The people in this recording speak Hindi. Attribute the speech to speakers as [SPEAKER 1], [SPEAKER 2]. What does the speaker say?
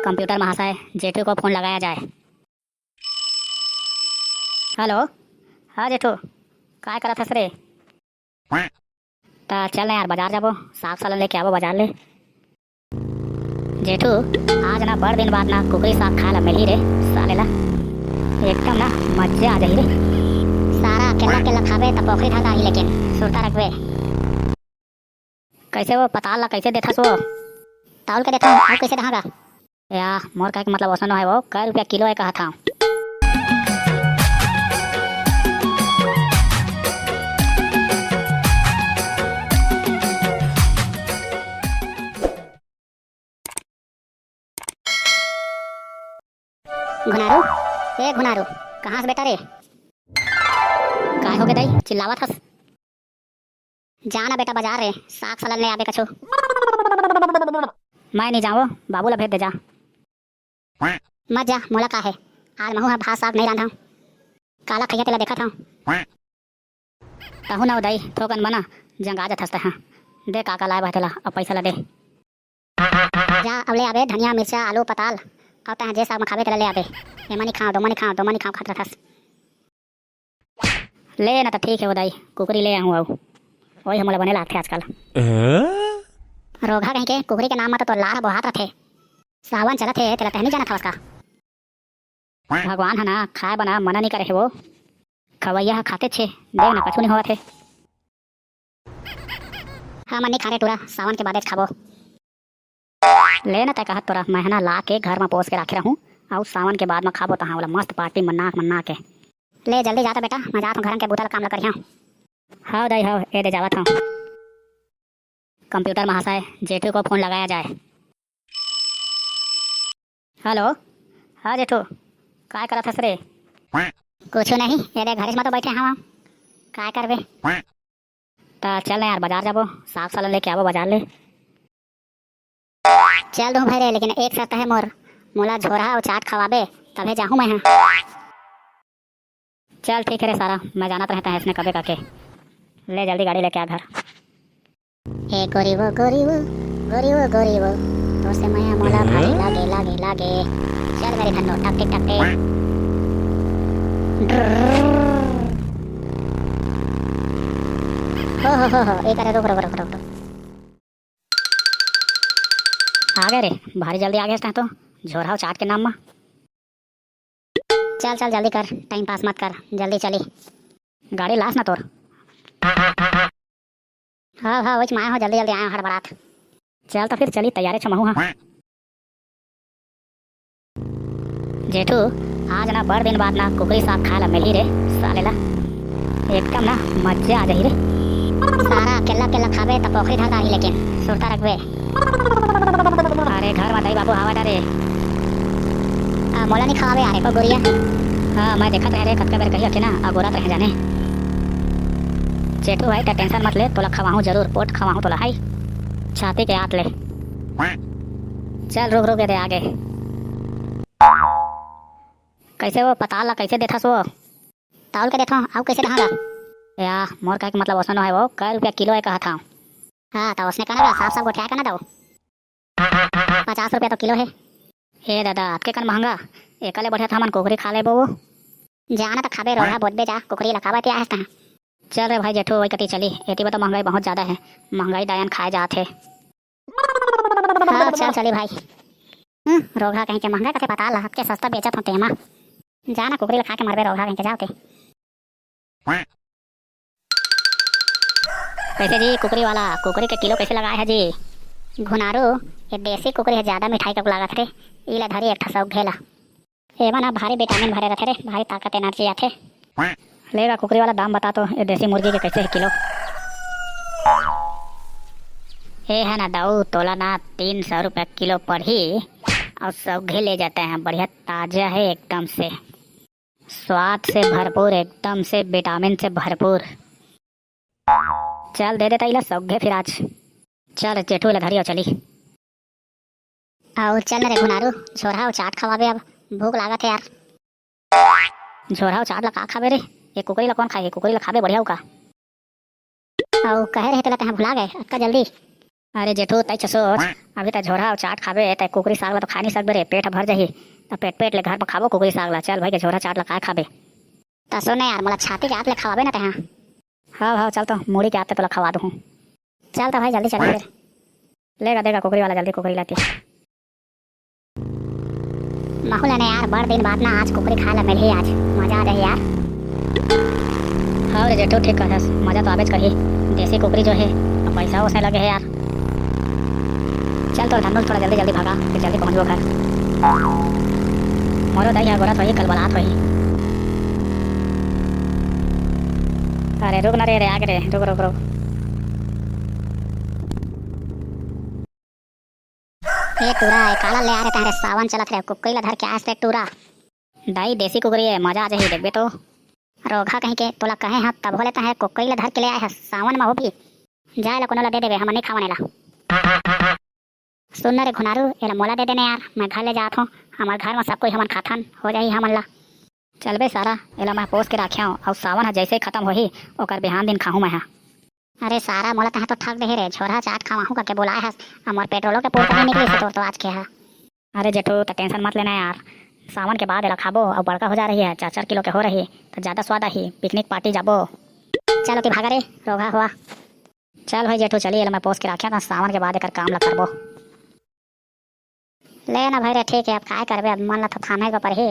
[SPEAKER 1] कंप्यूटर महाशय, जेठू को फोन लगाया जाए। हेलो। हाँ जेठू, काय करत हस रे? ता चल ना यार, बाजार जाबो, साग सालन लेके आवो बाजार ले। जेठू, आज ना बड़ दिन बाद ना कुकरी साग खाए ला मिली रे सालेला। एकदम ना मजे आ जाही रे। सारा अकेला अकेला खाबे त पोखरी धंधा ही, लेकिन सुरता रखबे। कैसे वो पताल ला कैसे देथस वो? ताउल के देथा और कैसे दहागा? या मोर कहे के मतलब ओसनो है, वो कै रुपया किलो है कहा था। घुनारू, ए घुनारू, कहाँ से बेटा रे? काय हो गए दाई, चिल्लावत हस? जाना बेटा बाजार रे, साग सलन ले आबे कछु। मैं नहीं जाऊँ, बाबू ला भेज दे जा। मत जा, मोला का है, आज महू भात साग नहीं रांधा। काला खैया तेला देखा था। कहू ना दाई, थोकन मना जंगा जात हसते हैं। दे काका लाए बा तेला, अब पैसा ला दे। जा अब ले आबे धनिया मिर्चा आलू पताल, अब तहाँ जे साग में खाबे तेला ले आबे। एमनी खाओ दो मनी खाओ खात रहस। ले ना तो ठीक है वो दाई, कुकरी ले आऊँ अब, वही हमला बने लाते आजकल। रोगा कहीं के कुकरी के नाम मत तो लार बोहात रथे। सावन चलत है तेला तहनी जाना था उसका। भगवान है ना, खाए बना मना नहीं करे है वो। खवैया खाते छे, देव ना कछु नहीं होत है। हाँ मन नहीं खा रहे टूरा, सावन के बाद खाबो। ले ना तय कहत तोरा, महना ला के घर में पोस के रखे रहूँ, और सावन के बाद में खाबो तहाँ वाला मस्त पार्टी मन्ना के। ले जल्दी जाता बेटा, मैं जाता हूँ घर के बूता काम ला करिया। हाँ दाई हाँ, ए दे जावत हूँ। कंप्यूटर महाशय, जेठू को फोन लगाया जाए। हेलो। हाँ जेठू, काय करत हस रे? कुछ नहीं, ये दे घर में तो बैठे हाँ, काय करबे। ता चल ना यार बाजार जाबो, साग सालन लेके आवो बाजार ले। चल दूँ भाई रे, लेकिन एक शर्त है मोर, मोला झोरा और चाट खवाबे तभी जाऊँ मैं। चल ठीक है रे सारा, मैं जाना तो रहता है इसने कबे काके। ले जल्दी गाड़ी लेके आ घर। ए गोरी वो तो से मैं मोला भारी लागे। चल मेरी धन्नो टक टिक हो एक अरे रुक। आ गए रे, भारी जल्दी आ गए तो झोरा चाट के नाम में। चल जल्दी कर, टाइम पास मत कर, जल्दी चली। गाड़ी लास ना तोर। हाँ वही माया हो, जल्दी आया हड़बड़ात। चल तो फिर चली, तैयारी छमहू। हाँ जेठू, आज ना बड़ दिन बाद ना कुकरी साग खाए ला मिली रे सालेला। एकदम ना मजे आ जाही रे। सारा अकेला अकेला खाबे त पोखरी धंधा ही, लेकिन सुरता रखबे। अरे घर में दाई बाबू आवा रे। मोला नहीं खावे आ रे को गोरिया। हाँ मैं देखत रह रे, कतका बेर कही ना अगोरत रह जाने। जेठू भाई टेंशन मत ले, तोला खवाहूँ जरूर, पोट खवाहूँ तोला हाई, छाती के हाथ ले। चल रुक दे आगे। कैसे वो पताल ला कैसे देथस वो? ताउल के देथो आउ कैसे दहागा? या मोर कहे के मतलब ओसनो है, वो कै रुपया किलो है कहा था। हाँ तो उसने कहना साफ गोठिया का ना दो, 50 रुपया तो किलो है। हे दादा आपके कन महंगा, एकले बढ़िया था मन कुकरी खा ले वो। जाना तो खाबे रोहा बोधबे जा, कुकरी लखाबा ते आस कहाँ। चल रे भाई जेठू वही कटी चली, एती तो महंगाई बहुत ज्यादा है, महंगाई डायन खाए जाते। हाँ चल चली भाई। रोगा कहीं के महंगा कथे पता ला के सस्ता बेचत होते हैं। जाना कुकरी खा के मरबे, रोगा कहीं के जाओ के। कैसे जी कुकरी वाला, कुकरी के किलो कैसे लगाए है जी? घुनारू, ये देसी कुकरी है, ज्यादा मिठाई का लागत रे। इला धरी एक ठसा घेला, एमा ना भारी विटामिन भरे रहते रे, भारी ताकत एनर्जी आथे। लेगा कुकरी वाला दाम बता तो, ये देसी मुर्गी के कैसे है किलो? ये है ना दाऊ, तोला ना 300 रुपया किलो पड़ी, और सब घे ले जाते हैं। बढ़िया ताजा है एकदम से, स्वाद से भरपूर, एकदम से विटामिन से भरपूर। चल दे देता इला सब घे फिर आज। चल जेठू इला धरी और चली। और चल रे घुनारू, झोरा और चाट खवाबे, अब भूख लागत है यार। झोरा और चाट ला का खाबे रे? ये कुकरी ला कौन खाए? कुकरी ला खाबे बढ़िया का। और कहे रहे तेला तहाँ भुला गए अक्का जल्दी। अरे जेठू तई सोच अभी तक झोरा और चाट खाबे तय कुकरी साग ला तो खा नहीं सकबे रे, पेट भर जाही त पेट पेट ले घर पर खाबो कुकरी साग ला। चल भाई के झोरा चाट ला काय खाबे त सुने यार मोला छाती के आत ले खवाबे ना तहाँ। हाँ हाँ चल तो मुड़ी के आते तोला खवा दूँ। चल तो भाई जल्दी चल फिर। लेगा देगा कुकरी वाला जल्दी कुकरी लाती। माहौल है ना यार, बड़ दिन बाद ना आज कुकरी खा ला मिली, आज मजा आ जाए यार। हाँ रे जेठू ठीक कहस, मजा तो आवेज कही। देसी कुकरी जो है अब पैसा उसने लगे है यार। चल तो धनुष थोड़ा जल्दी जल्दी भागा फिर जल्दी पहुंच गो घर। मोरो दही गोरत वही कल बलात वही। अरे रुक ना रे आगे रे, रुक रुक रुक। ये टूरा है काला ले आ रहे तेरे सावन चलत रहे कुकरी ला धर के आस टूरा। दाई देसी कुकरी है मजा आ जाही देखबे तो। रोघा कहीं के तोला कहे हाँ तब हो लेता है कुकरी ला धर के ले आए है सावन में हो भी। जाए ला कोनो ला दे देबे, हम नहीं खावने ला। सुन रे घुनारू एला मोला दे देने यार, मैं घर ले जात हूँ। हमार घर में सब कोई हमन खाथन हो जाही हमन ला। चल बे सारा एला मैं पोस के राख्या हूँ और सावन है जैसे ही खत्म होही ओकर बिहान दिन खाहूँ मैं हाँ। अरे सारा मोला तहाँ तो ठग दे रे, झोरा चाट खावाहूँ करके बोलाए हस। हमार पेट्रोलों के पोत नहीं निकली से तो आज के है। अरे जेठू तो टेंशन मत लेना यार, सावन के बाद एला खाबो और बड़का हो जा रही है 4-4 किलो के हो रही तो ज़्यादा स्वाद आही, पिकनिक पार्टी जाबो। चलो कि भागा रे रोगा हुआ। चल भाई जेठू चलिए मैं पोस के रखा था, सावन के बाद एक काम ला करबो। ले ना भाई रे ठीक है, अब काय करबे, अब मन ला तो खाने का पर ही।